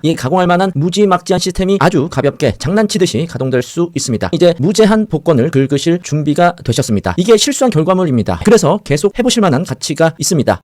이 가공할 만한 무지막지한 시스템이 아주 가볍게 장난치듯이 가동될 수 있습니다. 이제 무제한 복권을 긁으실 준비가 되셨습니다. 이게 실수한 결과물입니다. 그래서 계속 해보실 만한 가치가 있습니다.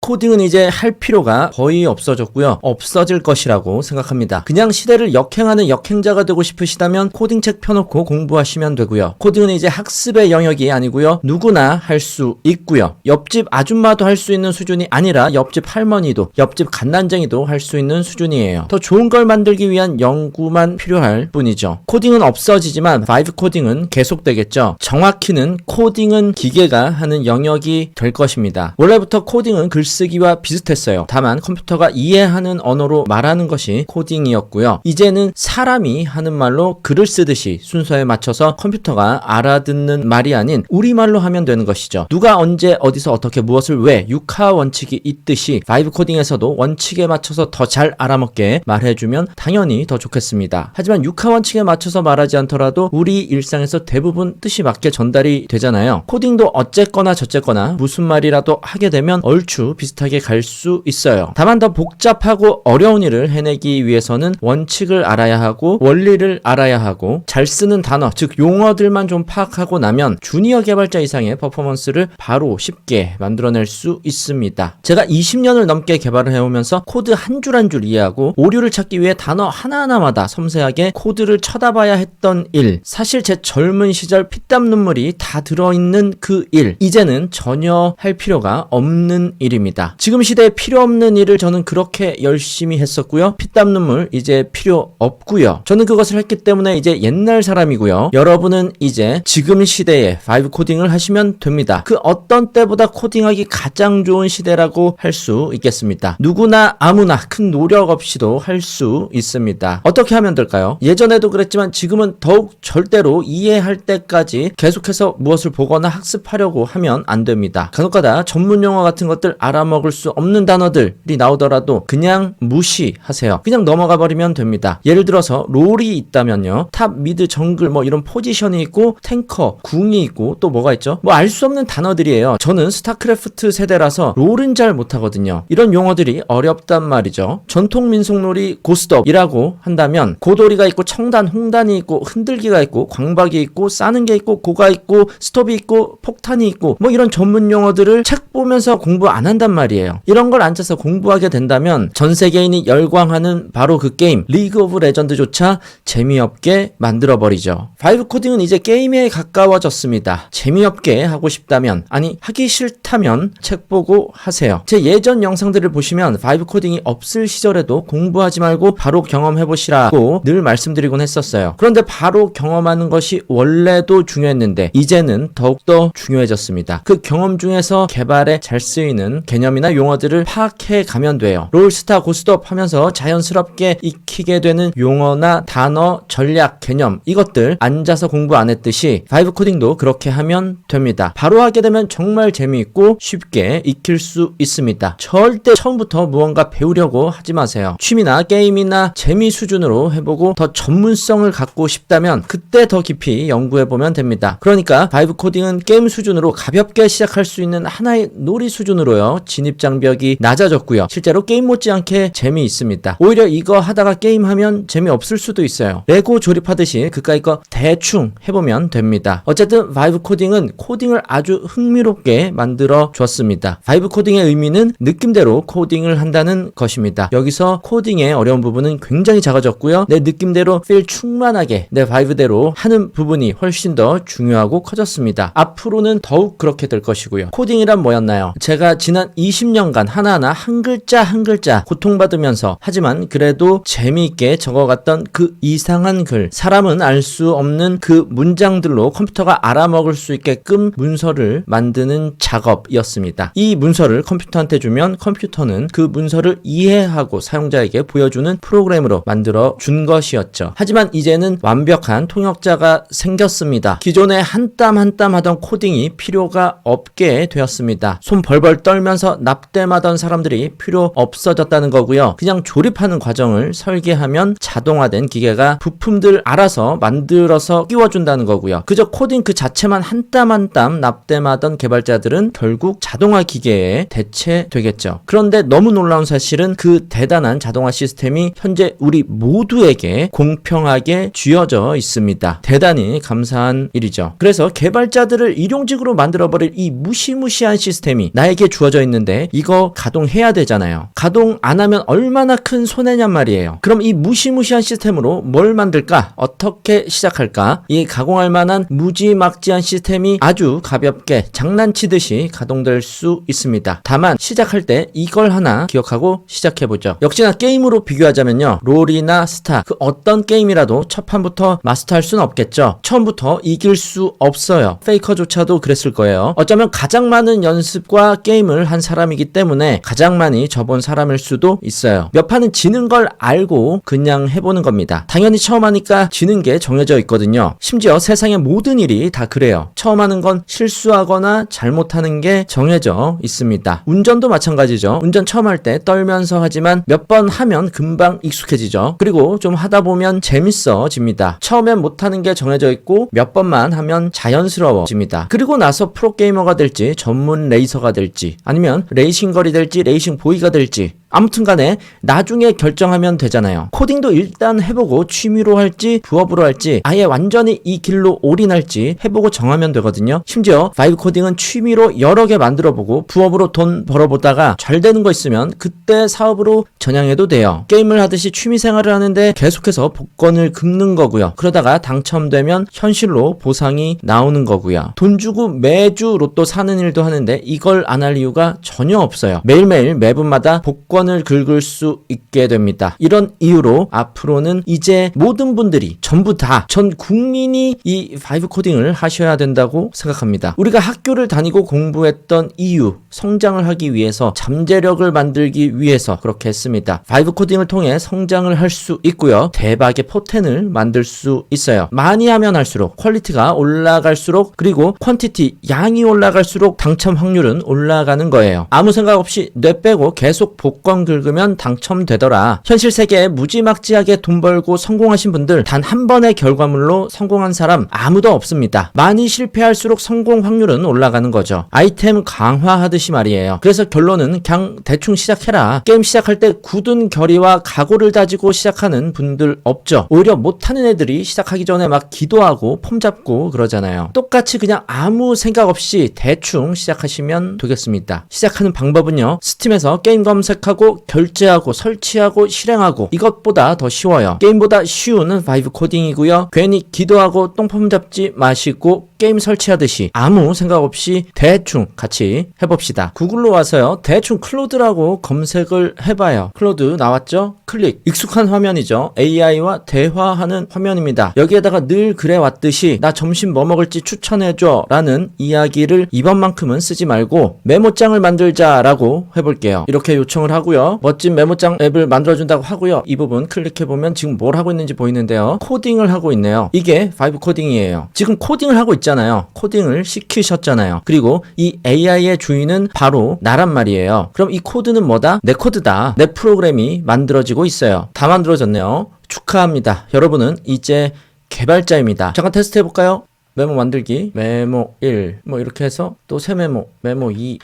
코딩은 이제 할 필요가 거의 없어졌고요. 없어질 것이라고 생각합니다. 그냥 시대를 역행하는 역행자가 되고 싶으시다면 코딩책 펴놓고 공부하시면 되고요. 코딩은 이제 학습의 영역이 아니고요. 누구나 할 수 있고요. 옆집 아줌마도 할 수 있는 수준이 아니라 옆집 할머니도, 옆집 갓난쟁이도 할 수 있는 수준이에요. 더 좋은 걸 만들기 위한 연구만 필요할 뿐이죠. 코딩은 없어지지만 바이브 코딩은 계속되겠죠. 정확히는 코딩은 기계가 하는 영역이 될 것입니다. 원래부터 코딩은 글쓰기와 비슷했어요. 다만 컴퓨터가 이해하는 언어로 말하는 것이 코딩이었고요. 이제는 사람이 하는 말로 글을 쓰듯이 순서에 맞춰서 컴퓨터가 알아듣는 말이 아닌 우리말로 하면 되는 것이죠. 누가 언제 어디서 어떻게 무엇을 왜 육하 원칙이 있듯이 바이브 코딩에서도 원칙에 맞춰서 더 잘 알아먹게 말해주면 당연히 더 좋겠습니다. 하지만 육하 원칙에 맞춰서 말하지 않더라도 우리 일상에서 대부분 뜻이 맞게 전달이 되잖아요. 코딩도 어쨌거나 저쨌거나 무슨 말이라도 하게 되면 얼추 비슷하게 갈 수 있어요. 다만 더 복잡하고 어려운 일을 해내기 위해서는 원칙을 알아야 하고 원리를 알아야 하고 잘 쓰는 단어, 즉 용어들만 좀 파악하고 나면 주니어 개발자 이상의 퍼포먼스를 바로 쉽게 만들어낼 수 있습니다. 제가 20년을 넘게 개발을 해오면서 코드 한 줄 한 줄 이해하고 오류를 찾기 위해 단어 하나하나마다 섬세하게 코드를 쳐다봐야 했던 일, 사실 제 젊은 시절 피땀 눈물이 다 들어있는 그 일, 이제는 전혀 할 필요가 없는 일입니다. 지금 시대에 필요 없는 일을 저는 그렇게 열심히 했었고요. 피땀 눈물 이제 필요 없고요. 저는 그것을 했기 때문에 이제 옛날 사람이고요. 여러분은 이제 지금 시대에 바이브 코딩을 하시면 됩니다. 그 어떤 때보다 코딩하기 가장 좋은 시대라고 할 수 있겠습니다. 누구나 아무나 큰 노력 없이도 할 수 있습니다. 어떻게 하면 될까요? 예전에도 그랬지만 지금은 더욱 절대로 이해할 때까지 계속해서 무엇을 보거나 학습하려고 하면 안 됩니다. 간혹가다 전문 용어 같은 것들 알아먹을 수 없는 단어들이 나오더라도 그냥 무시하세요. 그냥 넘어가 버리면 됩니다. 예를 들어서 롤이 있다면요. 탑, 미드, 정글 뭐 이런 포지션이 있고 탱커, 궁이 있고 또 뭐가 있죠? 뭐 알 수 없는 단어들이에요. 저는 스타크래프트 세대라서 롤은 잘 못하거든요. 이런 용어들이 어렵단 말이죠. 전통 민속놀이 고스톱이라고 한다면 고돌이가 있고 청단, 홍단이 있고 흔들기가 있고 광박이 있고 싸는 게 있고 고가 있고 스톱이 있고 폭탄이 있고 뭐 이런 전문 용어들을 책 보면서 공부 안 한단 말이에요. 이런 걸 앉아서 공부하게 된다면 전 세계인이 열광하는 바로 그 게임 리그 오브 레전드조차 재미없게 만들어버리죠. 바이브 코딩은 이제 게임에 가까워졌습니다. 재미없게 하고 싶다면, 아니 하기 싫다면 책 보고 하세요. 제 예전 영상들을 보시면 바이브 코딩이 없을 시절에도 공부하지 말고 바로 경험해보시라고 늘 말씀드리곤 했었어요. 그런데 바로 경험하는 것이 원래도 중요했는데 이제는 더욱더 중요해졌습니다. 그 경험 중에서 개발에 잘 쓰이는 개념이나 용어들을 파악해 가면 돼요. 롤스타 고스톱 하면서 자연스럽게 익히게 되는 용어나 단어, 전략, 개념, 이것들 앉아서 공부 안 했듯이 바이브 코딩도 그렇게 하면 됩니다. 바로 하게 되면 정말 재미있고 쉽게 익힐 수 있습니다. 절대 처음부터 무언가 배우려고 하지 마세요. 취미나 게임이나 재미 수준으로 해보고 더 전문성을 갖고 싶다면 그때 더 깊이 연구해보면 됩니다. 그러니까 바이브 코딩은 게임 수준으로 가볍게 시작할 수 있는 하나의 놀이 수준으로요. 진입장벽이 낮아졌고요. 실제로 게임 못지않게 재미있습니다. 오히려 이거 하다가 게임하면 재미없을 수도 있어요. 레고 조립하듯이 그까이 거 대충 해보면 됩니다. 어쨌든 바이브 코딩은 코딩을 아주 흥미롭게 만들어 줬습니다. 바이브 코딩의 의미는 느낌대로 코딩을 한다는 것입니다. 여기서 코딩의 어려운 부분은 굉장히 작아졌고요. 내 느낌대로 필 충만하게 내 바이브대로 하는 부분이 훨씬 더 중요하고 커졌습니다. 앞으로는 더욱 그렇게 될 것이고요. 코딩이란 뭐였나요? 제가 지난 20년간 하나하나 한 글자 한 글자 고통받으면서 하지만 그래도 재미있게 적어갔던 그 이상한 글, 사람은 알 수 없는 그 문장들로 컴퓨터가 알아먹을 수 있게끔 문서를 만드는 작업이었습니다. 이 문서를 컴퓨터한테 주면 컴퓨터는 그 문서를 이해하고 사용자에게 보여주는 프로그램으로 만들어 준 것이었죠. 하지만 이제는 완벽한 통역자가 생겼습니다. 기존에 한 땀 한 땀 하던 코딩이 필요가 없게 되었습니다. 손 벌벌 떨면서 살면서 납땜하던 사람들이 필요 없어졌다는 거고요. 그냥 조립하는 과정을 설계하면 자동화된 기계가 부품들 알아서 만들어서 끼워준다는 거고요. 그저 코딩 그 자체만 한 땀 한 땀 납땜하던 개발자들은 결국 자동화 기계에 대체되겠죠. 그런데 너무 놀라운 사실은 그 대단한 자동화 시스템이 현재 우리 모두에게 공평하게 쥐어져 있습니다. 대단히 감사한 일이죠. 그래서 개발자들을 일용직으로 만들어버릴 이 무시무시한 시스템이 나에게 주어져 있는데 이거 가동해야 되잖아요. 가동 안 하면 얼마나 큰 손해냔 말이에요. 그럼 이 무시무시한 시스템으로 뭘 만들까? 어떻게 시작할까? 이 가공할 만한 무지막지한 시스템이 아주 가볍게 장난치듯이 가동될 수 있습니다. 다만 시작할 때 이걸 하나 기억하고 시작해보죠. 역시나 게임으로 비교하자면요. 롤이나 스타 그 어떤 게임이라도 첫 판부터 마스터할 수는 없겠죠. 처음부터 이길 수 없어요. 페이커조차도 그랬을 거예요. 어쩌면 가장 많은 연습과 게임을 한 사람이기 때문에 가장 많이 져본 사람일 수도 있어요. 몇 판은 지는 걸 알고 그냥 해보는 겁니다. 당연히 처음 하니까 지는 게 정해져 있거든요. 심지어 세상의 모든 일이 다 그래요. 처음 하는 건 실수하거나 잘못하는 게 정해져 있습니다. 운전도 마찬가지죠. 운전 처음 할 때 떨면서 하지만 몇 번 하면 금방 익숙해지죠. 그리고 좀 하다 보면 재밌어집니다. 처음엔 못하는 게 정해져 있고 몇 번만 하면 자연스러워집니다. 그리고 나서 프로게이머가 될지 전문 레이서가 될지 아니면 레이싱걸이 될지 레이싱 보이가 될지 아무튼 간에 나중에 결정하면 되잖아요. 코딩도 일단 해보고 취미로 할지 부업으로 할지 아예 완전히 이 길로 올인할지 해보고 정하면 되거든요. 심지어 바이브 코딩은 취미로 여러 개 만들어보고 부업으로 돈 벌어보다가 잘 되는 거 있으면 그때 사업으로 전향해도 돼요. 게임을 하듯이 취미생활을 하는데 계속해서 복권을 긁는 거고요. 그러다가 당첨되면 현실로 보상이 나오는 거고요. 돈 주고 매주 로또 사는 일도 하는데 이걸 안 할 이유가 전혀 없어요. 매일매일 매분마다 복권을 긁을 수 있게 됩니다. 이런 이유로 앞으로는 이제 모든 분들이 전부 다 전 국민이 이 바이브 코딩을 하셔야 된다고 생각합니다. 우리가 학교를 다니고 공부했던 이유, 성장을 하기 위해서 잠재력을 만들기 위해서 그렇게 했습니다. 바이브 코딩을 통해 성장을 할 수 있고요. 대박의 포텐을 만들 수 있어요. 많이 하면 할수록 퀄리티가 올라갈수록 그리고 퀀티티 양이 올라갈수록 당첨 확률은 올라가는 거예요. 아무 생각 없이 뇌 빼고 계속 복권 긁으면 당첨되더라. 현실 세계에 무지막지하게 돈 벌고 성공하신 분들 단 한 번의 결과물로 성공한 사람 아무도 없습니다. 많이 실패할수록 성공 확률은 올라가는 거죠. 아이템 강화하듯이 말이에요. 그래서 결론은 그냥 대충 시작해라. 게임 시작할 때 굳은 결의와 각오를 다지고 시작하는 분들 없죠. 오히려 못하는 애들이 시작하기 전에 막 기도하고 폼 잡고 그러잖아요. 똑같이 그냥 아무 생각 없이 대충 시작하시면 되겠습니다. 시작하는 방법은요. 스팀에서 게임 검색하고 결제하고 설치하고 실행하고 이것보다 더 쉬워요. 게임보다 쉬운 바이브 코딩이고요. 괜히 기도하고 똥폼 잡지 마시고 게임 설치하듯이 아무 생각 없이 대충 같이 해봅시다. 구글로 와서요. 대충 클로드라고 검색을 해봐요. 클로드 나왔죠? 클릭. 익숙한 화면이죠. AI와 대화하는 화면입니다. 여기에다가 늘 그래왔듯이 나 점심 뭐 먹을지 추천해줘 라는 이야기를 이번만큼은 쓰지 말고 메모장을 만들자라고 해볼게요. 이렇게 요청을 하고요. 멋진 메모장 앱을 만들어준다고 하고요. 이 부분 클릭해보면 지금 뭘 하고 있는지 보이는데요. 코딩을 하고 있네요. 이게 바이브 코딩이에요. 지금 코딩을 하고 있잖아요. 코딩을 시키셨잖아요. 그리고 이 AI의 주인은 바로 나란 말이에요. 그럼 이 코드는 뭐다? 내 코드다. 내 프로그램이 만들어지고 있어요. 다 만들어졌네요. 축하합니다. 여러분은 이제 개발자입니다. 잠깐 테스트 해볼까요? 메모 만들기, 메모 1, 뭐 이렇게 해서 또 새 메모, 메모 2.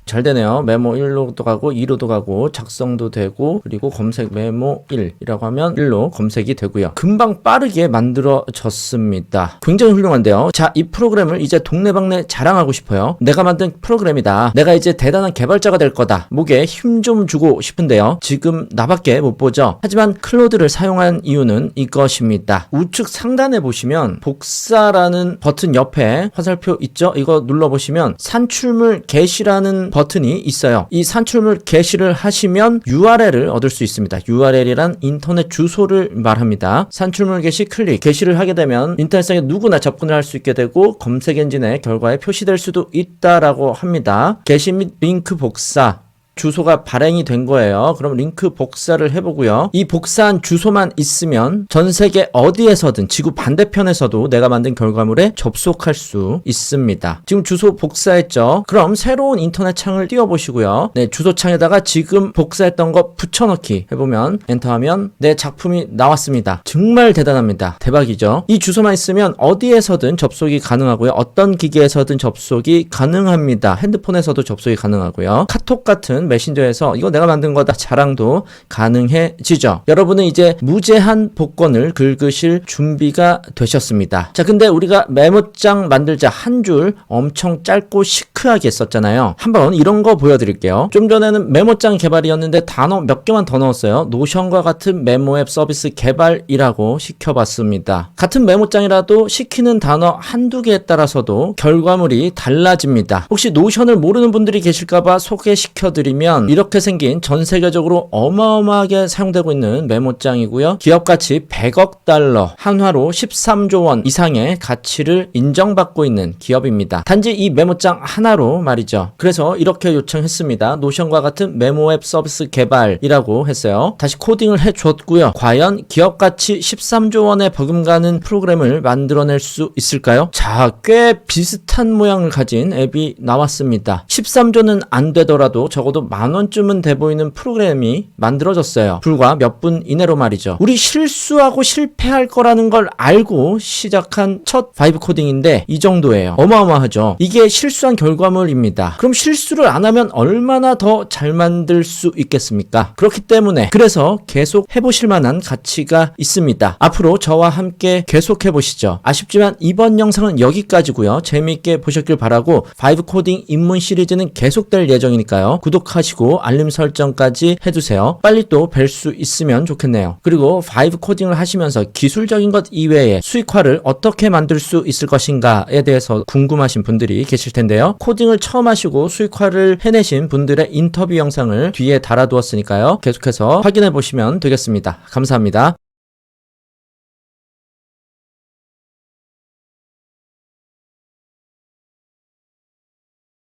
잘 되네요. 메모 1로도 가고 2로도 가고 작성도 되고 그리고 검색 메모 1이라고 하면 1로 검색이 되고요. 금방 빠르게 만들어졌습니다. 굉장히 훌륭한데요. 자, 이 프로그램을 이제 동네방네 자랑하고 싶어요. 내가 만든 프로그램이다. 내가 이제 대단한 개발자가 될 거다. 목에 힘 좀 주고 싶은데요. 지금 나밖에 못 보죠. 하지만 클로드를 사용한 이유는 이것입니다. 우측 상단에 보시면 복사라는 버튼 옆에 화살표 있죠? 이거 눌러보시면 산출물 게시라는 버튼이 있어요. 이 산출물 게시를 하시면 URL을 얻을 수 있습니다. URL이란 인터넷 주소를 말합니다. 산출물 게시 클릭. 게시를 하게 되면 인터넷상에 누구나 접근을 할 수 있게 되고 검색 엔진의 결과에 표시될 수도 있다라고 합니다. 게시 및 링크 복사. 주소가 발행이 된 거예요. 그럼 링크 복사를 해보고요. 이 복사한 주소만 있으면 전 세계 어디에서든 지구 반대편에서도 내가 만든 결과물에 접속할 수 있습니다. 지금 주소 복사했죠? 그럼 새로운 인터넷 창을 띄워보시고요. 네, 주소창에다가 지금 복사했던 거 붙여넣기 해보면 엔터하면 내 작품이 나왔습니다. 정말 대단합니다. 대박이죠? 이 주소만 있으면 어디에서든 접속이 가능하고요. 어떤 기기에서든 접속이 가능합니다. 핸드폰에서도 접속이 가능하고요. 카톡 같은 메신저에서 이거 내가 만든 거다 자랑도 가능해지죠. 여러분은 이제 무제한 복권을 긁으실 준비가 되셨습니다. 자, 근데 우리가 메모장 만들자 한 줄 엄청 짧고 시크하게 썼잖아요. 한번 이런 거 보여드릴게요. 좀 전에는 메모장 개발이었는데 단어 몇 개만 더 넣었어요. 노션과 같은 메모 앱 서비스 개발이라고 시켜봤습니다. 같은 메모장이라도 시키는 단어 한두 개에 따라서도 결과물이 달라집니다. 혹시 노션을 모르는 분들이 계실까봐 소개시켜드리면 이렇게 생긴 전 세계적으로 어마어마하게 사용되고 있는 메모장이고요. 기업가치 100억 달러, 한화로 13조 원 이상의 가치를 인정받고 있는 기업입니다. 단지 이 메모장 하나로 말이죠. 그래서 이렇게 요청했습니다. 노션과 같은 메모 앱 서비스 개발이라고 했어요. 다시 코딩을 해줬고요. 과연 기업가치 13조 원에 버금가는 프로그램을 만들어낼 수 있을까요? 자, 꽤 비슷한 모양을 가진 앱이 나왔습니다. 13조는 안 되더라도 적어도 10,000원쯤은 돼 보이는 프로그램이 만들어졌어요. 불과 몇 분 이내로 말이죠. 우리 실수하고 실패할 거라는 걸 알고 시작한 첫 바이브 코딩인데 이 정도예요. 어마어마하죠. 이게 실수한 결과물입니다. 그럼 실수를 안 하면 얼마나 더 잘 만들 수 있겠습니까? 그렇기 때문에 그래서 계속 해보실 만한 가치가 있습니다. 앞으로 저와 함께 계속 해보시죠. 아쉽지만 이번 영상은 여기까지고요. 재미있게 보셨길 바라고 바이브 코딩 입문 시리즈는 계속될 예정이니까요. 구독하시고 알림 설정까지 해두세요. 빨리 또 뵐 수 있으면 좋겠네요. 그리고 바이브 코딩을 하시면서 기술적인 것 이외에 수익화를 어떻게 만들 수 있을 것인가에 대해서 궁금하신 분들이 계실 텐데요. 코딩을 처음 하시고 수익화를 해내신 분들의 인터뷰 영상을 뒤에 달아두었으니까요. 계속해서 확인해 보시면 되겠습니다. 감사합니다.